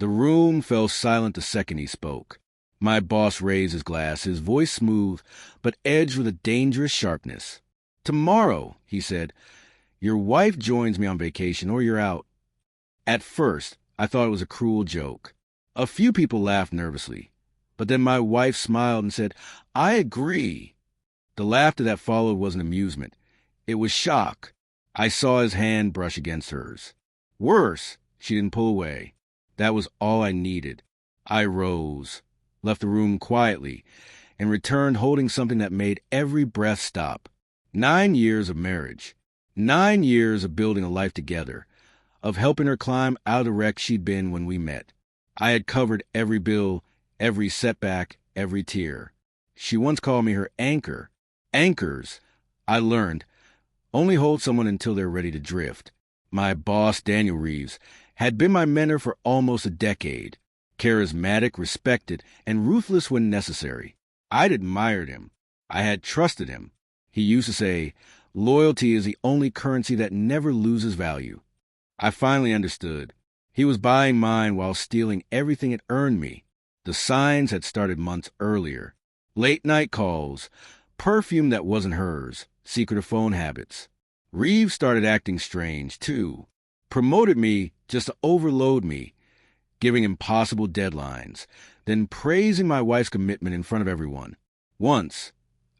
The room fell silent the second he spoke. My boss raised his glass, his voice smooth, but edged with a dangerous sharpness. "Tomorrow," he said, "your wife joins me on vacation, or you're out." At first, I thought it was a cruel joke. A few people laughed nervously, but then my wife smiled and said, "I agree." The laughter that followed wasn't amusement. It was shock. I saw his hand brush against hers. Worse, she didn't pull away. That was all I needed. I rose, left the room quietly, and returned holding something that made every breath stop. 9 years of marriage. 9 years of building a life together, of helping her climb out of the wreck she'd been when we met. I had covered every bill, every setback, every tear. She once called me her anchor. Anchors, I learned, only hold someone until they're ready to drift. My boss, Daniel Reeves, had been my mentor for almost a decade. Charismatic, respected, and ruthless when necessary. I'd admired him. I had trusted him. He used to say, "Loyalty is the only currency that never loses value." I finally understood. He was buying mine while stealing everything it earned me. The signs had started months earlier. Late-night calls, perfume that wasn't hers, secretive phone habits. Reeves started acting strange, too. Promoted me just to overload me, giving impossible deadlines, then praising my wife's commitment in front of everyone. Once,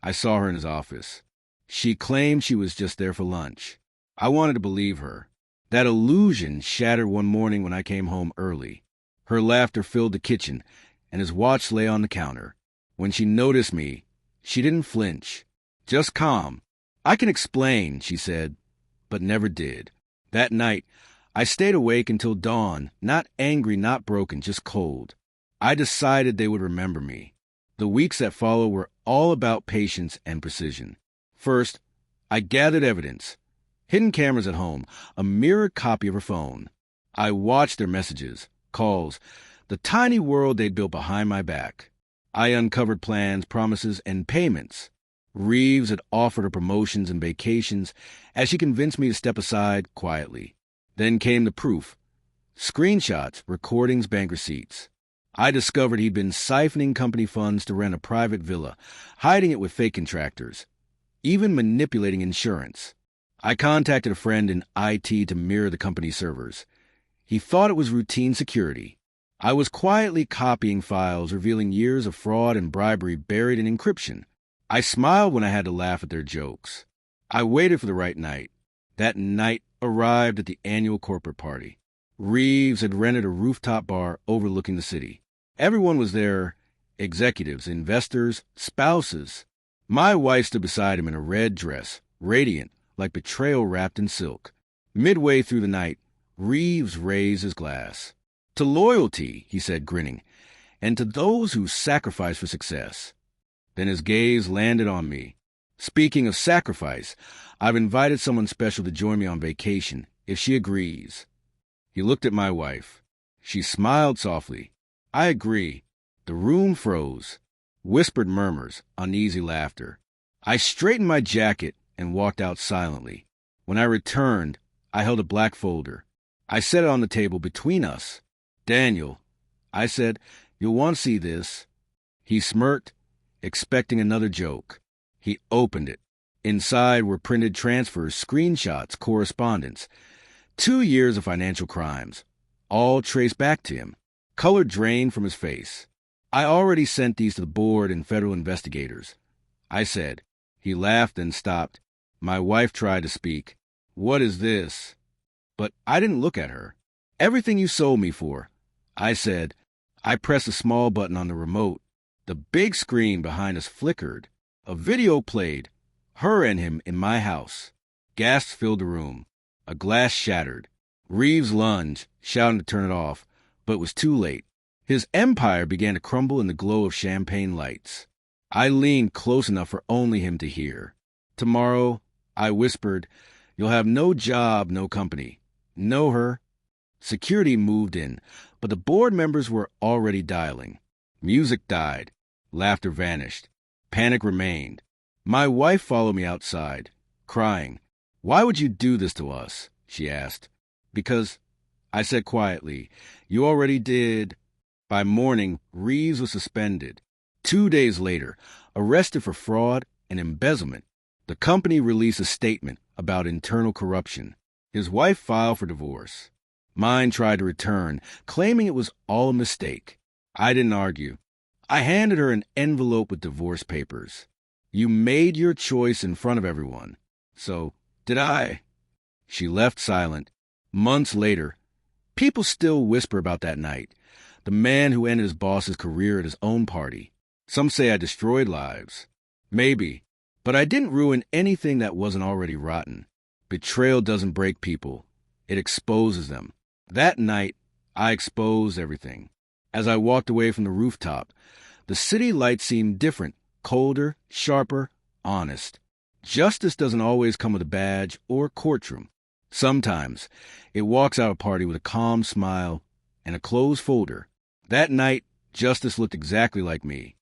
I saw her in his office. She claimed she was just there for lunch. I wanted to believe her. That illusion shattered one morning when I came home early. Her laughter filled the kitchen, and his watch lay on the counter. When she noticed me, she didn't flinch, just calm. "I can explain," she said, but never did. That night, I stayed awake until dawn, not angry, not broken, just cold. I decided they would remember me. The weeks that followed were all about patience and precision. First, I gathered evidence. Hidden cameras at home, a mirrored copy of her phone. I watched their messages, calls, the tiny world they'd built behind my back. I uncovered plans, promises, and payments. Reeves had offered her promotions and vacations as she convinced me to step aside quietly. Then came the proof. Screenshots, recordings, bank receipts. I discovered he'd been siphoning company funds to rent a private villa, hiding it with fake contractors, even manipulating insurance. I contacted a friend in IT to mirror the company's servers. He thought it was routine security. I was quietly copying files, revealing years of fraud and bribery buried in encryption. I smiled when I had to laugh at their jokes. I waited for the right night. That night arrived at the annual corporate party. Reeves had rented a rooftop bar overlooking the city. Everyone was there, executives, investors, spouses. My wife stood beside him in a red dress, radiant, like betrayal wrapped in silk. Midway through the night, Reeves raised his glass. "To loyalty," he said, grinning, "and to those who sacrifice for success." Then his gaze landed on me. "Speaking of sacrifice, I've invited someone special to join me on vacation, if she agrees." He looked at my wife. She smiled softly. "I agree." The room froze. Whispered murmurs, uneasy laughter. I straightened my jacket and walked out silently. When I returned, I held a black folder. I set it on the table between us. "Daniel," I said, "you'll want to see this." He smirked, expecting another joke. He opened it. Inside were printed transfers, screenshots, correspondence. 2 years of financial crimes, all traced back to him. Color drained from his face. "I already sent these to the board and federal investigators," I said. He laughed and stopped. My wife tried to speak. "What is this?" But I didn't look at her. "Everything you sold me for," I said. I pressed a small button on the remote. The big screen behind us flickered. A video played. Her and him in my house. Gasps filled the room. A glass shattered. Reeves lunged, shouting to turn it off, but it was too late. His empire began to crumble in the glow of champagne lights. I leaned close enough for only him to hear. "Tomorrow," I whispered, "you'll have no job, no company. Know her?" Security moved in, but the board members were already dialing. Music died. Laughter vanished. Panic remained. My wife followed me outside, crying. "Why would you do this to us?" she asked. "Because," I said quietly, "You already did." By morning, Reeves was suspended. 2 days later, arrested for fraud and embezzlement. The company released a statement about internal corruption. His wife filed for divorce. Mine tried to return, claiming it was all a mistake. I didn't argue. I handed her an envelope with divorce papers. "You made your choice in front of everyone. So, did I." She left silent. Months later, people still whisper about that night. The man who ended his boss's career at his own party. Some say I destroyed lives. Maybe. But I didn't ruin anything that wasn't already rotten. Betrayal doesn't break people. It exposes them. That night, I exposed everything. As I walked away from the rooftop, the city lights seemed different, colder, sharper, honest. Justice doesn't always come with a badge or courtroom. Sometimes, it walks out of a party with a calm smile and a closed folder. That night, justice looked exactly like me.